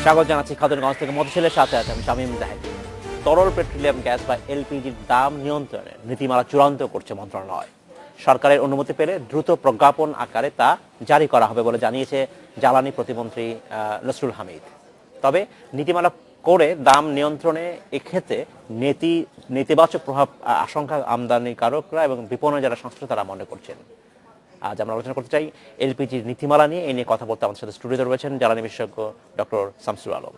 স্বাগত জানাচ্ছি খাতুনগঞ্জ থেকে মধুশীলের সাথে আছে আমি শামীম জাহিদ। তরল পেট্রোলিয়াম গ্যাস বা এলপিজির দাম নিয়ন্ত্রণে নীতিমালা চূড়ান্ত করছে মন্ত্রণালয়। সরকারের অনুমতি পেলে দ্রুত প্রজ্ঞাপন আকারে তা জারি করা হবে বলে জানিয়েছে জ্বালানি প্রতিমন্ত্রী নসরুল হামিদ। তবে নীতিমালা করে দাম নিয়ন্ত্রণে এক্ষেত্রে নেতিবাচক প্রভাব আশঙ্কা আমদানিকারকরা এবং বিপণন যারা সংশ্লিষ্ট তারা মনে করছেন। আজ আমরা আলোচনা করতে চাই এলপিজির নীতিমালা নিয়ে। এই নিয়ে কথা বলতে আমাদের সাথে স্টুডিওতে রয়েছেন জ্বালানি বিশেষজ্ঞ ডক্টর শামসুল আলম।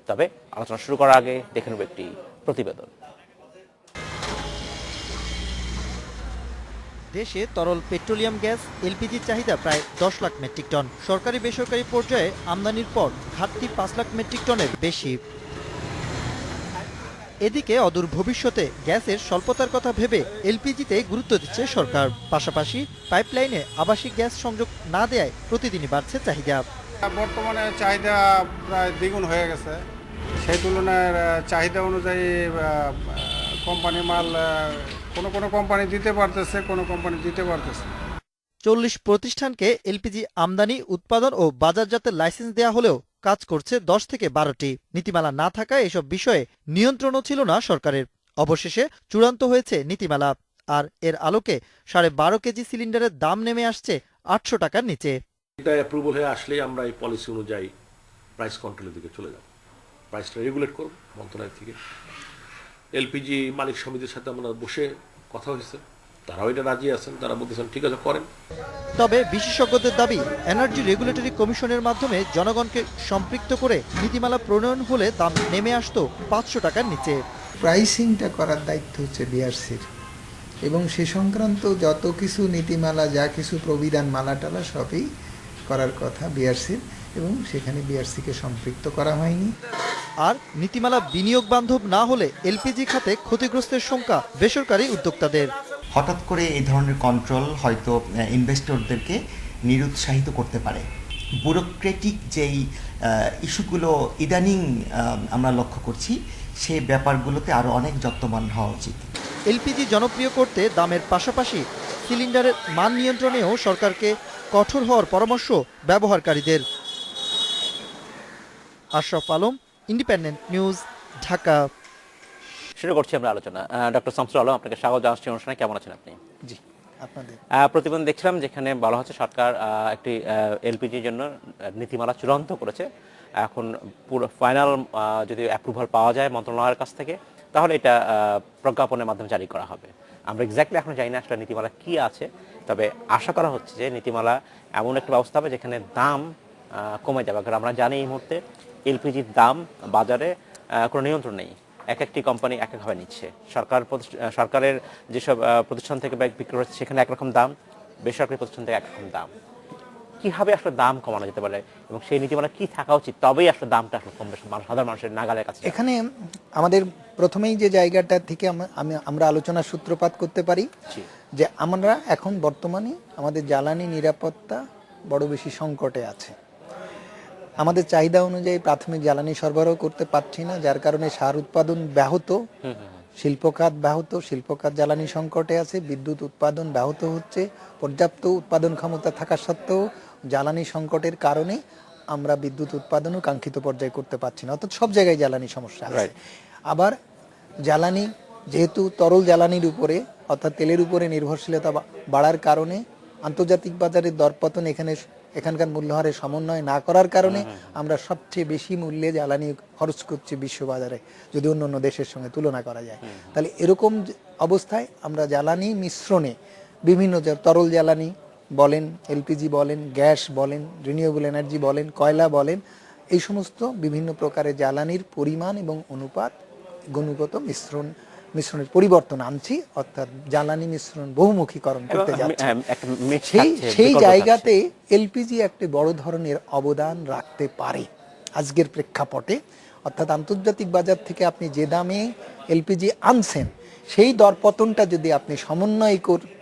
তবে আলোচনা শুরু করার আগে দেখে নেব একটি প্রতিবেদন। দেশে তরল পেট্রোলিয়াম গ্যাস এলপিজির চাহিদা প্রায় 10 লাখ মেট্রিক টন। সরকারি বেসরকারি পর্যায়ে আমদানির পর ঘাটতি 5 লাখ মেট্রিক টনের বেশি। এদিকে অদূর ভবিষ্যতে গ্যাসের স্বল্পতার কথা ভেবে এলপিজিতে গুরুত্ব দিচ্ছে সরকার। পাশাপাশি পাইপলাইনে আবাসিক গ্যাস সংযোগ না দেয়ায় প্রতিদিনই বাড়ছে চাহিদা। বর্তমানে চাহিদা প্রায় দ্বিগুণ হয়ে গেছে। সেই তুলনায় চাহিদা অনুযায়ী কোম্পানি মাল কোনো কোম্পানি দিতে পারতেছে, কোনো কোম্পানি দিতে পারতেছে। 40 প্রতিষ্ঠানকে এলপিজি আমদানি, উৎপাদন ও বাজারজাতের লাইসেন্স দেয়া হলেও কাজ করছে 10 থেকে 12টি। নীতিমালা না থাকায় এসব বিষয়ে নিয়ন্ত্রণও ছিল না সরকারের। অবশেষে চূড়ান্ত হয়েছে নীতিমালা, আর এর আলোকে 12.5 কেজি সিলিন্ডারের দাম নেমে আসছে 800 টাকার নিচে। এটা অ্যাপ্রুভাল হয়ে আসলেই আমরা এই পলিসি অনুযায়ী প্রাইস কন্ট্রোলের দিকে চলে যাব। প্রাইসটা রেগুলেট করব মন্ত্রণালয় থেকে। এলপিজি মালিক সমিতির সাথে আমরা বসে কথা হয়েছে, তারাও এটা রাজি আছেন, তারা বলতেছেন ঠিক আছে করেন। তবে বিশেষজ্ঞদের দাবি, এনার্জি রেগুলেটরি কমিশনের মাধ্যমে জনগণকে সম্পৃক্ত করে নীতিমালা প্রণয়ন হলে দাম নেমে আসতো 500 টাকার নিচে। প্রাইসিংটা করার দায়িত্ব হচ্ছে বিআরসির, এবং সে সংক্রান্ত যত কিছু নীতিমালা, যা কিছু প্রবিধান মালাটালা সবই করার কথা বিআরসির, এবং সেখানে বিআরসিকে সম্পৃক্ত করা হয়নি। আর নীতিমালা বিনিয়োগ বান্ধব না হলে এলপিজি খাতে ক্ষতিগ্রস্তের শঙ্কা বেসরকারি উদ্যোক্তাদের। হঠাৎ করে এই ধরনের কন্ট্রোল হয়তো ইনভেস্টরদেরকে নিরুৎসাহিত করতে পারে। ব্যুরোক্রেটিক যেই ইস্যুগুলো ইদানিং আমরা লক্ষ্য করছি, সেই ব্যাপারগুলোতে আরও অনেক যত্নবান হওয়া উচিত। এলপিজি জনপ্রিয় করতে দামের পাশাপাশি সিলিন্ডারের মান নিয়ন্ত্রণেও সরকারকে কঠোর হওয়ার পরামর্শ ব্যবহারকারীদের। Ashraf Alam, independent news, Dhaka. শুরু করছি আমরা আলোচনা। ডক্টর শামসুল আলম, আপনাকে স্বাগত জানাচ্ছি অনুষ্ঠানে। কেমন আছেন আপনি? জি, আপনাদের প্রতিবেদন দেখছিলাম যেখানে বলা হচ্ছে সরকার একটি এলপিজির জন্য নীতিমালা চূড়ান্ত করেছে। এখন পুরো ফাইনাল যদি অ্যাপ্রুভাল পাওয়া যায় মন্ত্রণালয়ের কাছ থেকে, তাহলে এটা প্রজ্ঞাপনের মাধ্যমে জারি করা হবে। আমরা এক্স্যাক্টলি এখন জানি না আসলে নীতিমালা কি আছে, তবে আশা করা হচ্ছে যে নীতিমালা এমন একটা ব্যবস্থা হবে যেখানে দাম কমে যাবে। কারণ আমরা জানি এই মুহূর্তে এলপিজির দাম বাজারে কোনো নিয়ন্ত্রণ নেই, এক একটি কোম্পানি এক একভাবে নিচ্ছে। সরকারের যেসব প্রতিষ্ঠান থেকে বিক্রি হচ্ছে সেখানে একরকম দাম, বেসরকারি প্রতিষ্ঠান থেকে একরকম দাম। কিভাবে আসলে দাম কমানো যেতে পারে এবং সেই নীতিমালা কি থাকা উচিত, তবেই আসলে দামটা আসলে কমবে সাধারণ মানুষের নাগালের কাছে? এখানে আমাদের প্রথমেই যে জায়গাটা থেকে আমরা আলোচনার সূত্রপাত করতে পারি যে আমরা এখন বর্তমানে আমাদের জ্বালানি নিরাপত্তা বড় বেশি সংকটে আছে। আমাদের চাহিদা অনুযায়ী প্রাথমিক জ্বালানি সরবরাহ করতে পারছি না, যার কারণে সার উৎপাদন ব্যাহত, শিল্পখাত ব্যাহত, শিল্পখাত জ্বালানি সংকটে আছে, বিদ্যুৎ উৎপাদন ব্যাহত হচ্ছে। পর্যাপ্ত উৎপাদন ক্ষমতা থাকা সত্ত্বেও জ্বালানি সংকটের কারণে আমরা বিদ্যুৎ উৎপাদনও কাঙ্ক্ষিত পর্যায়ে করতে পারছি না, অর্থাৎ সব জায়গায় জ্বালানি সমস্যা আছে। আবার জ্বালানি যেহেতু তরল জ্বালানির উপরে অর্থাৎ তেলের উপরে নির্ভরশীলতা বাড়ার কারণে আন্তর্জাতিক বাজারের দরপতন এখানকার মূল্যহারের সমন্বয় না করার কারণে আমরা সবচেয়ে বেশি মূল্যে জ্বালানি খরচ করছি বিশ্ববাজারে, যদি অন্য দেশের সঙ্গে তুলনা করা যায়। তাহলে এরকম অবস্থায় আমরা জ্বালানি মিশ্রণে বিভিন্ন তরল জ্বালানি বলেন, এলপিজি বলেন, গ্যাস বলেন, রিনিউয়েবল এনার্জি বলেন, কয়লা বলেন, এই সমস্ত বিভিন্ন প্রকারের জ্বালানির পরিমাণ এবং অনুপাত গুণগত মিশ্রণের পরিবর্তন আনছি, অর্থাৎ জ্বালানি মিশ্রণ বহুমুখীকরণ করতে যাচ্ছি। সেই জায়গাতে এলপিজি একটি বড় ধরনের অবদান রাখতে পারে আজকের প্রেক্ষাপটে। অর্থাৎ আন্তর্জাতিক বাজার থেকে আপনি যে দামে এলপিজি আনছেন, সেই দরপতনটা যদি আপনি সমন্বয়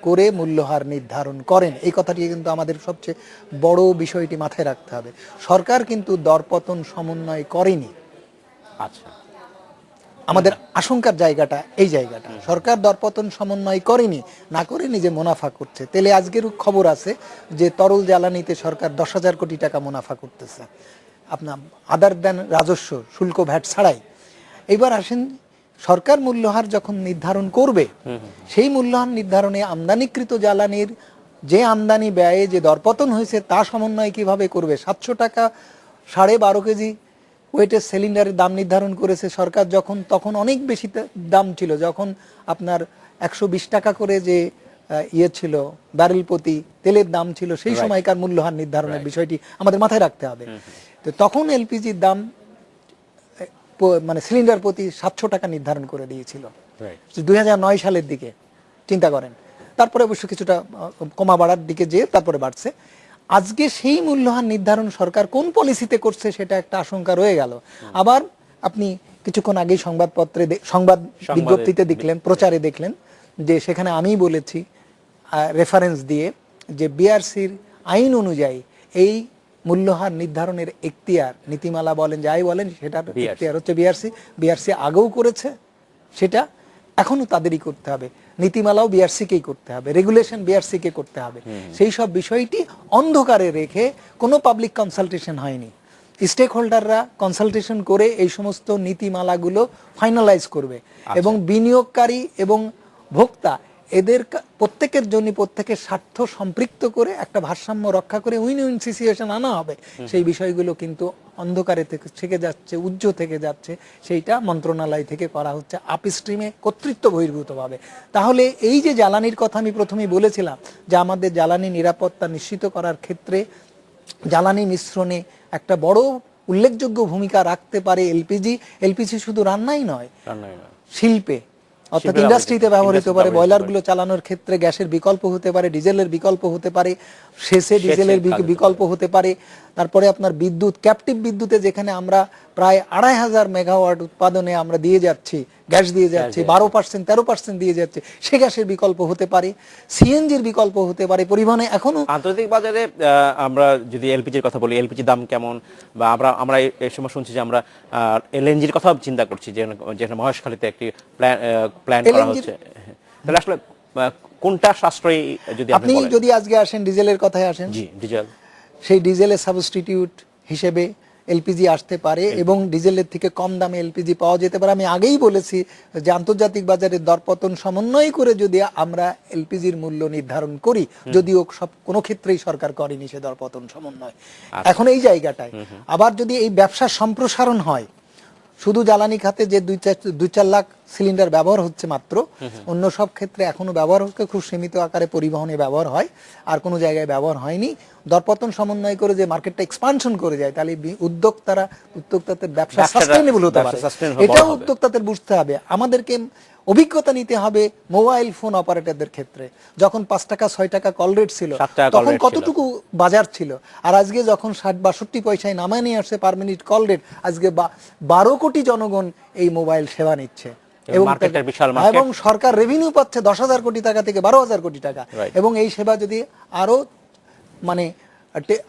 করে মূল্যহার নির্ধারণ করেন, এই কথাটি কিন্তু আমাদের সবচেয়ে বড় বিষয়টি মাথায় রাখতে হবে। সরকার কিন্তু দরপতন সমন্বয় করেনি। আচ্ছা, আমাদের আশঙ্কার জায়গাটা এই জায়গাটা, সরকার দরপতন সমন্বয় করেনি, না করে নিজে মুনাফা করছে। তেলে আজকের খবর আছে যে তরল জ্বালানিতে সরকার 10,000 কোটি টাকা মুনাফা করতেছে। আপনার আদার দেন রাজস্ব শুল্ক ভ্যাট ছাড়াই। এবার আসেন সরকার মূল্যহার যখন নির্ধারণ করবে, সেই মূল্যহার নির্ধারণে আমদানিকৃত জ্বালানির যে আমদানি ব্যয়ে যে দরপতন হয়েছে তা সমন্বয় কিভাবে করবে। 700 টাকা 12.5 কেজি ওয়েটের সিলিন্ডারের দাম নির্ধারণ করেছে সরকার, যখন তখন অনেক বেশি দাম ছিল, যখন আপনার 120 টাকা করে যে ছিল ব্যারেল প্রতি তেলের দাম ছিল, সেই সময়কার মূল্যহার নির্ধারণের বিষয়টি আমাদের মাথায় রাখতে হবে। তো তখন এলপিজির দাম মানে সিলিন্ডার প্রতি 700 টাকা নির্ধারণ করে দিয়েছিল 2009 সালের দিকে, চিন্তা করেন। তারপরে অবশ্য কিছুটা কমা বাড়ার দিকে যেয়ে তারপরে বাড়ছে। আজকে সেই মূল্যহার নির্ধারণ সরকার কোন পলিসিতে করছে সেটা একটা আশঙ্কা রয়ে গেল। আবার আপনি কিছুক্ষণ আগেই সংবাদপত্রে সংবাদ বিজ্ঞপ্তিতে দেখলেন, প্রচারে দেখলেন যে সেখানে আমি বলেছি রেফারেন্স দিয়ে যে বিআরসির আইন অনুযায়ী এই মূল্যহার নির্ধারণের এখতিয়ার, নীতিমালা বলেন যাই বলেন, সেটার এখতিয়ার হচ্ছে বিআরসি আগেও করেছে, সেটা এখনো তাদেরই করতে হবে। নীতিমালাও বিআরসিকেই করতে হবে, রেগুলেশন বিআরসিকে করতে হবে। সেই সব বিষয়টি অন্ধকারে রেখে কোনো পাবলিক কনসালটেশন হয়নি। স্টেক হোল্ডাররা কনসালটেশন করে এই সমস্ত নীতিমালাগুলো ফাইনালাইজ করবে এবং বিনিয়োগকারী এবং ভোক্তা এদের প্রত্যেকের জন্য প্রত্যেকের স্বার্থ সম্পৃক্ত করে একটা ভারসাম্য রক্ষা করে উইন উইন সিচুয়েশন আনা হবে। সেই বিষয়গুলো কিন্তু অন্ধকারে থেকে যাচ্ছে, উজ্জ্বল থেকে যাচ্ছে, সেইটা মন্ত্রণালয় থেকে করা হচ্ছে আপস্ট্রিমে কর্তৃত্ব বহির্ভূতভাবে। তাহলে এই যে জ্বালানির কথা আমি প্রথমেই বলেছিলাম যে আমাদের জ্বালানি নিরাপত্তা নিশ্চিত করার ক্ষেত্রে জ্বালানি মিশ্রণে একটা বড় উল্লেখযোগ্য ভূমিকা রাখতে পারে এলপিজি। এলপিজি শুধু রান্নাই নয়, শিল্পে অর্থাৎ ইন্ডাস্ট্রিতে ব্যবহৃত হতে পারে, বয়লারগুলো চালানোর ক্ষেত্রে গ্যাসের বিকল্প হতে পারে, ডিজেলের বিকল্প হতে পারে, শেষে ডিজেলের বিকল্প হতে পারে। তারপরে আপনার বিদ্যুৎ, ক্যাপটিভ বিদ্যুতে যেখানে আমরা প্রায় 2500 মেগাওয়াট উৎপাদনে আমরা দিয়ে যাচ্ছি, গ্যাস দিয়ে যাচ্ছি 12% 13% দিয়ে যাচ্ছে, সে গ্যাসের বিকল্প হতে পারে, সিএনজির বিকল্প হতে পারে। পরিবহনে এখনো আন্তর্জাতিক বাজারে আমরা যদি এলপিজির কথা বলি, এলপিজি দাম কেমন, বা আমরা এই সময় শুনছি যে আমরা এলএনজির কথা চিন্তা করছি, যেখানে মহেশখালীতে একটি প্ল্যান করা হচ্ছে। তাহলে আসলে কোনটা সাশ্রয়ী যদি আপনি যদি আজকে আসেন ডিজেলের কথায় আসেন, জি ডিজেল, সেই ডিজেলের সাবস্টিটিউট হিসেবে এলপিজি আসতে পারে এবং ডিজেলের থেকে কম দামে এলপিজি পাওয়া যেতে পারে। আমি আগেই বলেছি যে আন্তর্জাতিক বাজারে দরপতন সমন্বয় করে যদি আমরা এলপিজির মূল্য নির্ধারণ করি, যদিও কোনো ক্ষেত্রেই সরকার করেনি সে দরপতন সমন্বয়, এখন এই জায়গাটায় আবার যদি এই ব্যবসার সম্প্রসারণ হয়, শুধু জ্বালানি খাতে যে 2-4 লাখ সিলিন্ডার ব্যবহার হচ্ছে মাত্র, অন্য সব ক্ষেত্রে এখনো ব্যবহার হচ্ছে, খুব সীমিত আকারে পরিবহনে ব্যবহার হয়, আর কোনো জায়গায় ব্যবহার হয়নি। দরপতন সমন্বয় করে যে মার্কেটটা এক্সপানশন করে যায়, তাহলে উদ্যোক্তাদের ব্যবসা সাস্টেইনেবল হতে পারে। এটাও উদ্যোক্তাদের বুঝতে হবে। আমাদেরকে অভিজ্ঞতা নিতে হবে মোবাইল ফোন অপারেটরদের ক্ষেত্রে। যখন 5 টাকা 6 টাকা কল রেট ছিল, তখন কতটুকু বাজার ছিল, আর আজকে যখন 60-62 পয়সায় নামায় নিয়ে আসছে পার মিনিট কল রেট, আজকে 12 কোটি জনগণ এই মোবাইল সেবা নিচ্ছে এবং সরকার রেভিনিউ পাচ্ছে 10,000 কোটি টাকা থেকে 12,000 কোটি টাকা। এবং এই সেবা যদি আরো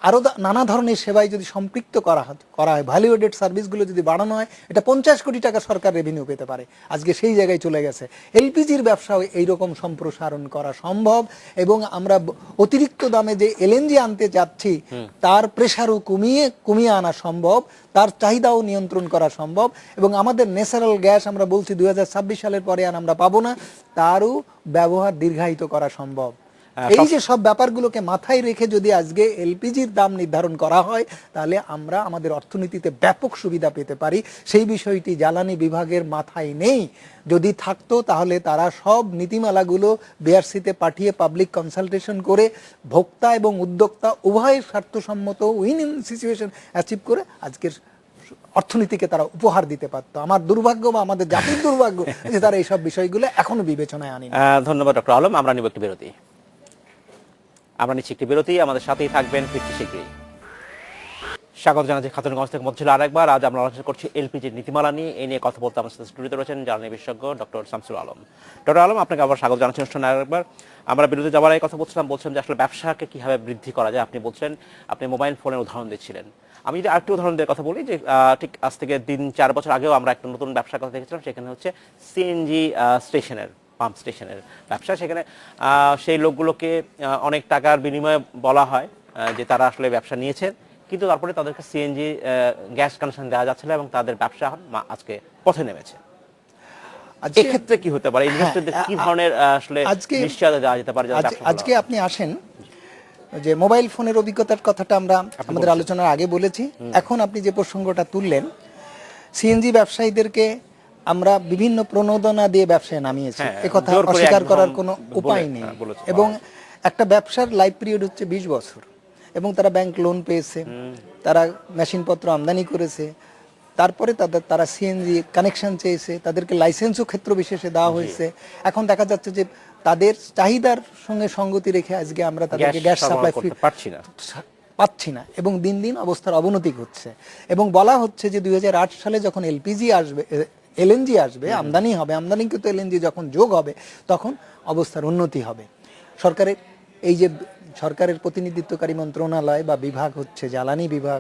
আরো নানা ধরনের সেবায় যদি সম্পৃক্ত করা হয়, ভ্যালু এডেড সার্ভিসগুলো যদি বাড়ানো হয়, এটা 50 কোটি টাকা সরকার রেভিনিউ পেতে পারে। আজকে সেই জায়গায় চলে গেছে। এলপিজির ব্যবসাও এইরকম সম্প্রসারণ করা সম্ভব এবং আমরা অতিরিক্ত দামে যে এলএনজি আনতে যাচ্ছি তার প্রেসারও কমিয়ে আনা সম্ভব, তার চাহিদাও নিয়ন্ত্রণ করা সম্ভব এবং আমাদের ন্যাচারাল গ্যাস আমরা বলছি 2026 সালের পরে আর আমরা পাবো না, তারও ব্যবহার দীর্ঘায়িত করা সম্ভব। এই যে সব ব্যাপারগুলোকে মাথায় রেখে যদি আজকে এলপিজির দাম নির্ধারণ করা হয়, তাহলে আমরা আমাদের অর্থনীতিতে ব্যাপক সুবিধা পেতে পারি। সেই বিষয়টি জ্বালানি বিভাগের মাথায় নেই। যদি থাকতো তাহলে তারা সব নীতিমালাগুলো বিআরসিতে পাঠিয়ে পাবলিক কনসালটেশন করে ভোক্তা এবং উদ্যোক্তা উভয়ের স্বার্থসম্মত উইন উইন সিচুয়েশন অ্যাচিভ করে আজকের অর্থনীতিকে তারা উপহার দিতে পারতো। আমার দুর্ভাগ্য বা আমাদের জাতির দুর্ভাগ্য যে তারা এইসব বিষয়গুলো এখনো বিবেচনায় আনেনি। ধন্যবাদ ডক্টর আলম। আমরা নিব একটি বিরতি। আমাদের সাথেই থাকবেন, ফিরছি শীঘ্রই। স্বাগত জানাচ্ছি খাতুনগঞ্জ থেকে মধ্যে আরেকবার। আজ আমরা আলোচনা করছি এলপিজির নীতিমালা নিয়ে। এই নিয়ে কথা বলতে আমাদের সাথে স্টুডিওতে রয়েছেন জ্বালানি বিশেষজ্ঞ ডক্টর শামসুল আলম। ডক্টর আলম, আপনাকে আবার স্বাগত জানাচ্ছি অনুষ্ঠানে আরেকবার। আমরা বিরতি যাওয়ার আগে কথা বলছিলাম যে আসলে ব্যবসাকে কিভাবে বৃদ্ধি করা যায়। আপনি মোবাইল ফোনের উদাহরণ দিচ্ছিলেন। আমি যদি আরেকটি উদাহরণ দিয়ে কথা বলি, যে ঠিক আজ থেকে 3-4 বছর আগেও আমরা একটা নতুন ব্যবসার কথা দেখেছিলাম, সেখানে হচ্ছে সিএনজি পাম্প স্টেশনের ব্যবসা। সেখানে সেই লোকগুলোকে অনেক টাকার বিনিময়ে বলা হয় যে তারা আসলে ব্যবসা নিয়েছেন, কিন্তু তারপরে তাদেরকে সিএনজি গ্যাস কানেকশন দেওয়া যাচ্ছিল এবং তাদের ব্যবসা আজকে পথে নেমেছে। আজকে এক্ষেত্রে কি হতে পারে, ইনভেস্টরদের কি ধরনের আসলে আজকে- নিশ্চয়তা দেওয়া যেতে পারে যাতে ব্যবসা ভালো আজকে হয়? আপনি আসেন যে মোবাইল ফোনের অভিজ্ঞতার কথাটা আমরা আমাদের আলোচনার আগে বলেছি। এখন আপনি যে প্রসঙ্গটা তুললেন, সিএনজি ব্যবসায়ীদেরকে আমরা বিভিন্ন প্রণোদনা দিয়ে ব্যবসায় নামিয়েছি, হ্যাঁ, একথা জোর করে অস্বীকার একদম করার কোনো বলে, উপায় নেই। হ্যাঁ, বলেছে, এবং একটা ব্যবসার লাইফ পিরিয়ড হচ্ছে 20 বছর, এবং তারা ব্যাংক লোন পেয়েছে, তারা মেশিনপত্র আমদানি করেছে, তারপরে তারা সিএনজি কানেকশন চেয়েছে, তাদেরকে লাইসেন্সও ক্ষেত্র বিশেষে দেওয়া হয়েছে। এখন দেখা যাচ্ছে যে তাদের চাহিদার সঙ্গে সঙ্গতি রেখে আজকে আমরা তাদেরকে গ্যাস সরবরাহ সাপ্লাই করতে পারছি না। পাচ্ছি না, এবং দিন দিন অবস্থার অবনতি ঘটছে। এবং বলা হচ্ছে যে 2008 সালে যখন এলপিজি আসবে, এলএনজি আসবে, আমদানি হবে, আমদানিকৃত এলএনজি যখন যোগ হবে, তখন অবস্থার উন্নতি হবে। সরকারের এই যে সরকারের প্রতিনিধিত্বকারী মন্ত্রণালয় বা বিভাগ হচ্ছে জ্বালানি বিভাগ,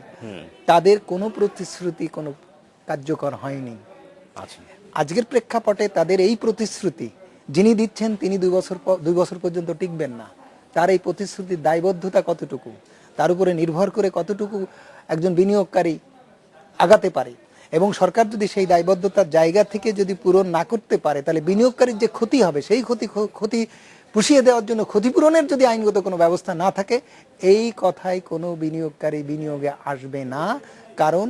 তাদের কোনো প্রতিশ্রুতি কোনো কার্যকর হয়নি। আচ্ছা, আজকের প্রেক্ষাপটে তাদের এই প্রতিশ্রুতি যিনি দিচ্ছেন তিনি 2 বছর পর্যন্ত টিকবেন না। তার এই প্রতিশ্রুতির দায়বদ্ধতা কতটুকু, তার উপরে নির্ভর করে কতটুকু একজন বিনিয়োগকারী আগাতে পারে। এবং সরকার যদি সেই দায়বদ্ধতার জায়গা থেকে যদি পূরণ না করতে পারে, তাহলে বিনিয়োগকারীর যে ক্ষতি হবে, সেই ক্ষতি পুষিয়ে দেওয়ার জন্য ক্ষতিপূরণের যদি আইনগত কোনো ব্যবস্থা না থাকে, এই কথায় কোনো বিনিয়োগকারী বিনিয়োগে আসবে না। কারণ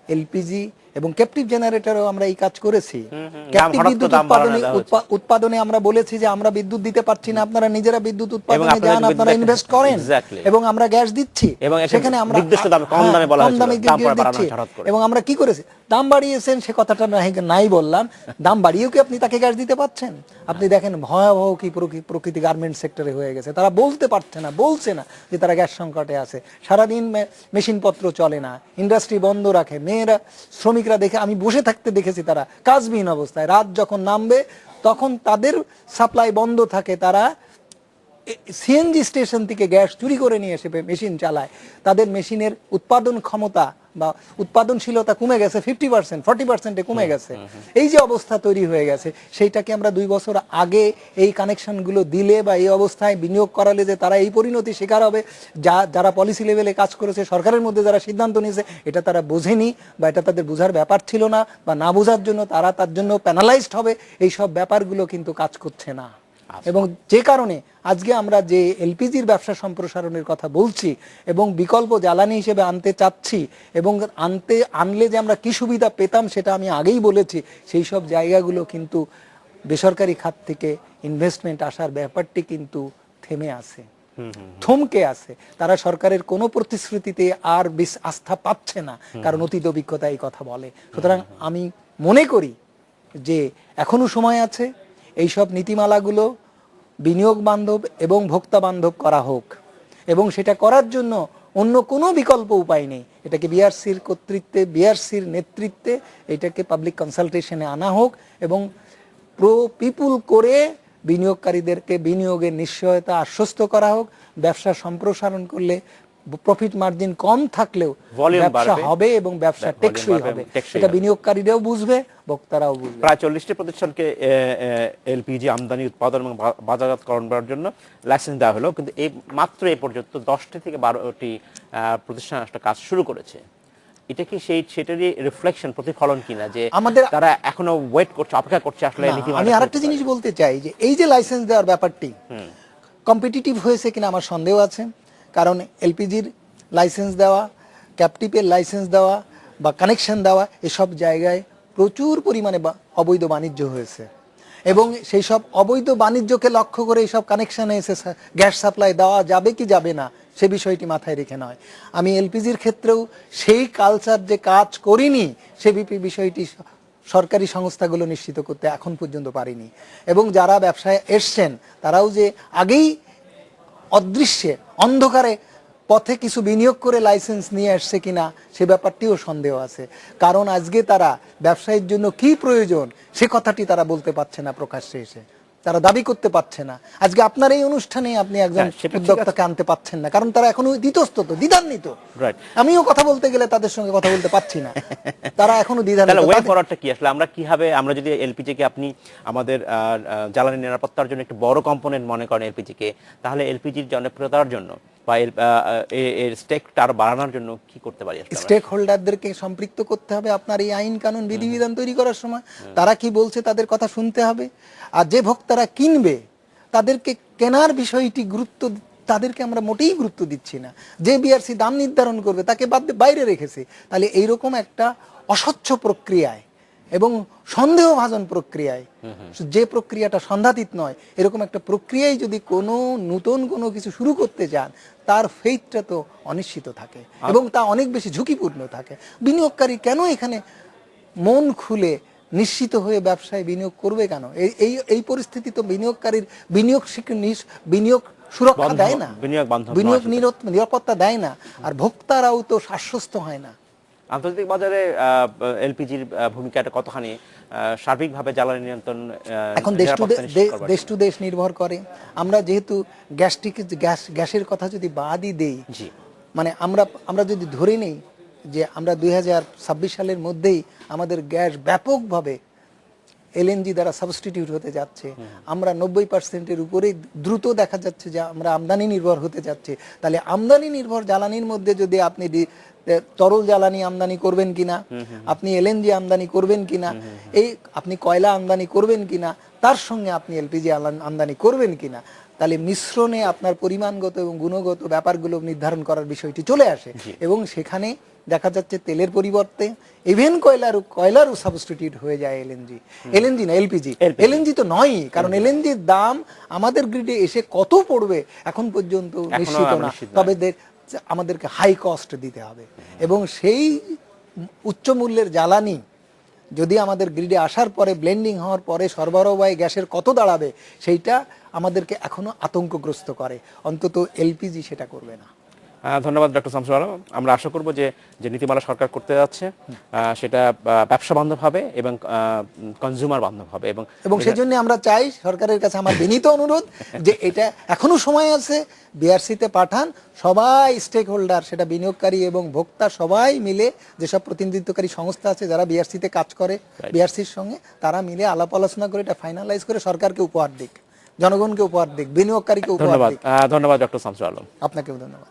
এলপিজি এবং ক্যাপটিভ জেনারেটরও আমরা এই কাজ করেছি। ক্যাপটিভ হঠাৎ বিদ্যুৎ দাম বাড়ানো দেওয়া হচ্ছে। উৎপাদনে আমরা বলেছি যে আমরা বিদ্যুৎ দিতে পারছি না, আপনারা নিজেরা বিদ্যুৎ উৎপাদনে আপনারা যান, বিদ্যুৎ আপনারা ইনভেস্ট করেন, Exactly. এবং আমরা গ্যাস দিচ্ছি, এবং একটা সেখানে আমরা নির্দিষ্ট দামে, কম দামে বলা কম হয়েছিল, দামে দাম গ্যাস পরে বাড়ানো দিচ্ছি। হচ্ছে হঠাৎ করে। এবং আমরা কি করেছি, দাম বাড়িয়েছেন সে কথাটা নাই বললাম, দাম বাড়িয়েও কি আপনি তাকে গ্যাস দিতে পারছেন? আপনি দেখেন ভয়াবহ কি প্রকৃতি গার্মেন্ট সেক্টরে হয়ে গেছে। তারা বলতে পারছে না, বলছে না যে তারা গ্যাস সংকটে আছে। সারাদিন মেশিনপত্র চলে না, ইন্ডাস্ট্রি বন্ধ রাখে, মেয়েরা শ্রমিকরা দেখে আমি বসে থাকতে দেখেছি, তারা কাজবিহীন অবস্থায়। রাত যখন নামবে তখন তাদের সাপ্লাই বন্ধ থাকে, তারা সিএনজি স্টেশন থেকে গ্যাস চুরি করে নিয়ে এসে মেশিন চালায়। তাদের মেশিনের উৎপাদন ক্ষমতা বা উৎপাদনশীলতা কমে গেছে 50%, 40%-এ কমে গেছে। এই যে অবস্থা তৈরি হয়ে গেছে, সেইটাকে আমরা 2 বছর আগে এই কানেকশনগুলো দিলে বা এই অবস্থায় বিনিয়োগ করালে যে তারা এই পরিণতি শিকার হবে, যারা পলিসি লেভেলে কাজ করেছে, সরকারের মধ্যে যারা সিদ্ধান্ত নিয়েছে, এটা তারা বোঝেনি বা এটা তাদের বোঝার ব্যাপার ছিল না, বা না বোঝার জন্য তারা তার জন্য প্যানালাইজড হবে। এই সব ব্যাপারগুলো কিন্তু কাজ করছে না। এবং যে কারণে আজকে আমরা যে এলপিজির ব্যবসা সম্প্রসারণের কথা বলছি এবং বিকল্প জ্বালানি হিসেবে আনতে চাচ্ছি, এবং আনলে যে আমরা কি সুবিধা পেতাম সেটা আমি আগেই বলেছি, সেই সব জায়গাগুলো কিন্তু বেসরকারি খাত থেকে ইনভেস্টমেন্ট আসার ব্যাপারটি কিন্তু থেমে আছে, থমকে আছে। তারা সরকারের কোনো প্রতিশ্রুতিতে আর আস্থা পাচ্ছে না, কারণ অতীত অভিজ্ঞতা এই কথা বলে। সুতরাং আমি মনে করি যে এখনো সময় আছে, এইসব নীতিমালাগুলো বিনিয়োগ বান্ধব এবং ভোক্তা বান্ধব করা হোক, এবং সেটা করার জন্য অন্য কোনো বিকল্প উপায় নেই। এটাকে বিআরসির কর্তৃত্বে, বিআরসির নেতৃত্বে এটাকে পাবলিক কনসালটেশনে আনা হোক, এবং প্রো পিপুল করে বিনিয়োগকারীদেরকে বিনিয়োগের নিশ্চয়তা আশ্বস্ত করা হোক। ব্যবসা সম্প্রসারণ করলে প্রফিট মার্জিন কম থাকলেও ব্যবসা হবে এবং ব্যবসা টেকসই হবে। এটা বিনিয়োগকারীরাও বুঝবে, ভোক্তারাও বুঝবে। প্রায় 40টি প্রতিষ্ঠানকে এলপিজি আমদানি, উৎপাদন এবং বাজারজাতকরণ করার জন্য লাইসেন্স দেওয়া হলো, কিন্তু মাত্র এই পর্যন্ত 10টি থেকে 12টি প্রতিষ্ঠান আসলে কাজ শুরু করেছে। এটা কি সেটারই রিফ্লেকশন, প্রতিফলন কিনা যে তারা এখনো ওয়েট করছে, অপেক্ষা করছে আসলে নীতিমালা? আমি আরেকটা জিনিস বলতে চাই যে এই যে লাইসেন্স দেওয়ার ব্যাপারটি কম্পিটিটিভ হয়েছে কিনা আমার সন্দেহ আছে। কারণ এলপিজির লাইসেন্স দেওয়া, ক্যাপটিভের লাইসেন্স দেওয়া বা কানেকশন দেওয়া, এসব জায়গায় প্রচুর পরিমাণে অবৈধ বাণিজ্য হয়েছে, এবং সেই সব অবৈধ বাণিজ্যকে লক্ষ্য করে এইসব কানেকশনে এসে গ্যাস সাপ্লাই দেওয়া যাবে কি যাবে না সে বিষয়টি মাথায় রেখে নয়। আমি এলপিজির ক্ষেত্রেও সেই কালচার যে কাজ করিনি, সে বিষয়টি সরকারি সংস্থাগুলো নিশ্চিত করতে এখন পর্যন্ত পারেনি। এবং যারা ব্যবসায় এসছেন তারাও যে আগেই অদৃশ্যে অন্ধকারে পথে কিছু বিনিয়োগ করে লাইসেন্স নিয়ে আসছে কিনা সে ব্যাপারটিও সন্দেহ আছে। কারণ আজকে তারা ব্যবসায়ের জন্য কি প্রয়োজন সে কথাটি তারা বলতে পারছে না, প্রকাশ্যে এসে তারা দাবি করতে পারছে না। আজকে আপনার এই অনুষ্ঠানে আপনি একজন উদ্যোক্তাকে আনতে পারছেন না, কারণ তারা এখনো দ্বিধান্বিত, দ্বিধান্বিত। আমিও কথা বলতে গেলে তাদের সঙ্গে কথা বলতে পারছি না, তারা এখনো দ্বিধান্বিত। ওয়ে ফরওয়ার্ডটা কি আসলে? আমরা কিভাবে, আমরা যদি এলপিজিকে আপনি আমাদের জ্বালানি নিরাপত্তার জন্য একটি বড় কম্পোনেন্ট মনে করেন এলপিজিকে, তাহলে এলপিজির জনপ্রিয়তার জন্য বা এর স্টেকটা আরো বাড়ানোর জন্য কি করতে পারি আসলে আমরা? স্টেক হোল্ডারদেরকে সম্পৃক্ত করতে হবে আপনার এই আইন কানুন বিধিবিধান তৈরি করার সময়। তারা কি বলছে তাদের কথা শুনতে হবে। আর যে ভোক্তারা কিনবে তাদেরকে কেনার বিষয়টি তাদেরকে আমরা মোটেই গুরুত্ব দিচ্ছি না। যে বিআরসি দাম নির্ধারণ করবে তাকে বাইরে রেখেছে। তাহলে এইরকম একটা অস্বচ্ছ প্রক্রিয়ায় এবং সন্দেহভাজন প্রক্রিয়ায়, যে প্রক্রিয়াটা সন্ধাতীত নয়, এরকম একটা প্রক্রিয়ায় যদি কোনো নতুন কোনো কিছু শুরু করতে চান, তার ফেইথটা তো অনিশ্চিত থাকে এবং তা অনেক বেশি ঝুঁকিপূর্ণ থাকে। বিনিয়োগকারী কেন এখানে মন খুলে নিশ্চিত হয়ে ব্যবসায় বিনিয়োগ করবে কেন? এই পরিস্থিতি তো বিনিয়োগকারীর বিনিয়োগ সুরক্ষা দেয় না, বিনিয়োগ নিরাপত্তা দেয় না, আর ভোক্তারাও তো আশ্বস্ত হয় না। আন্তর্জাতিক বাজারে এলপিজির ভূমিকাটা কতখানি সার্বিকভাবে জ্বালানি নিয়ন্ত্রণ এখন দেশ টু দেশ নির্ভর করে। আমরা যেহেতু গ্যাসের কথা যদি বাদই দেই, মানে আমরা যদি ধরে নেই যে আমরা 2026 সালের মধ্যেই আমাদের গ্যাস ব্যাপকভাবে এলএনজি দ্বারা সাবস্টিটিউট হতে যাচ্ছে, আমরা 90% উপরেই দ্রুত দেখা যাচ্ছে যে আমরা আমদানি নির্ভর হতে যাচ্ছে। তাহলে আমদানি নির্ভর জ্বালানির মধ্যে যদি আপনি তরল জ্বালানি আমদানি করবেন কিনা, আপনি এলএনজি আমদানি করবেন কিনা, এই আপনি কয়লা আমদানি করবেন কিনা, তার সঙ্গে আপনি এলপিজি আমদানি করবেন কিনা, তাহলে মিশ্রণে আপনার পরিমাণগত এবং গুণগত ব্যাপারগুলো নির্ধারণ করার বিষয়টি চলে আসে। এবং সেখানে দেখা যাচ্ছে তেলের পরিবর্তে ইভেন কয়লারও সাবস্টিটিউট হয়ে যায় এলএনজি না এলপিজি। এলএনজি তো নয়, কারণ এলএনজির দাম আমাদের গ্রিডে এসে কত পড়বে এখন পর্যন্ত নিশ্চিত না, তবে আমাদেরকে হাই কস্ট দিতে হবে। এবং সেই উচ্চ মূল্যের জ্বালানি যদি আমাদের গ্রিডে আসার পরে ব্লেন্ডিং হওয়ার পরে সরবরাহ গ্যাসের কত দাঁড়াবে, সেইটা আমাদেরকে এখনো আতঙ্কগ্রস্ত করে। অন্তত এলপিজি সেটা করবে না। ধন্যবাদ ডক্টর শামসুল আলম। আমরা আশা করব যে নীতিমালা সরকার করতে যাচ্ছে সেটা ব্যবসা বান্ধব হবে এবং কনজিউমার বান্ধব হবে। এবং সেজন্য আমরা চাই, সরকারের কাছে আমার বিনীত অনুরোধ যে এটা এখনো সময় আছে, বিআরসিতে পাঠান, সবাই স্টেক হোল্ডার, সেটা বিনিয়োগকারী এবং ভোক্তা সবাই মিলে, যেসব প্রতিনিধিত্বকারী সংস্থা আছে যারা বিআরসিতে কাজ করে বিআরসির সঙ্গে, তারা মিলে আলাপ আলোচনা করে এটা ফাইনালাইজ করে সরকারকে উপহার দিক, জনগণকে উপহার দিক, বিনিয়োগকারীকে উপহার দিক। ধন্যবাদ ডক্টর শামসুল আলম। আপনাকেও ধন্যবাদ।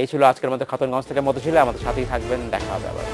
এই ছিল আজকের মধ্যে খাতুনগঞ্জ থেকে মধু ছিল। আমাদের সাথেই থাকবেন, দেখা হবে আবার।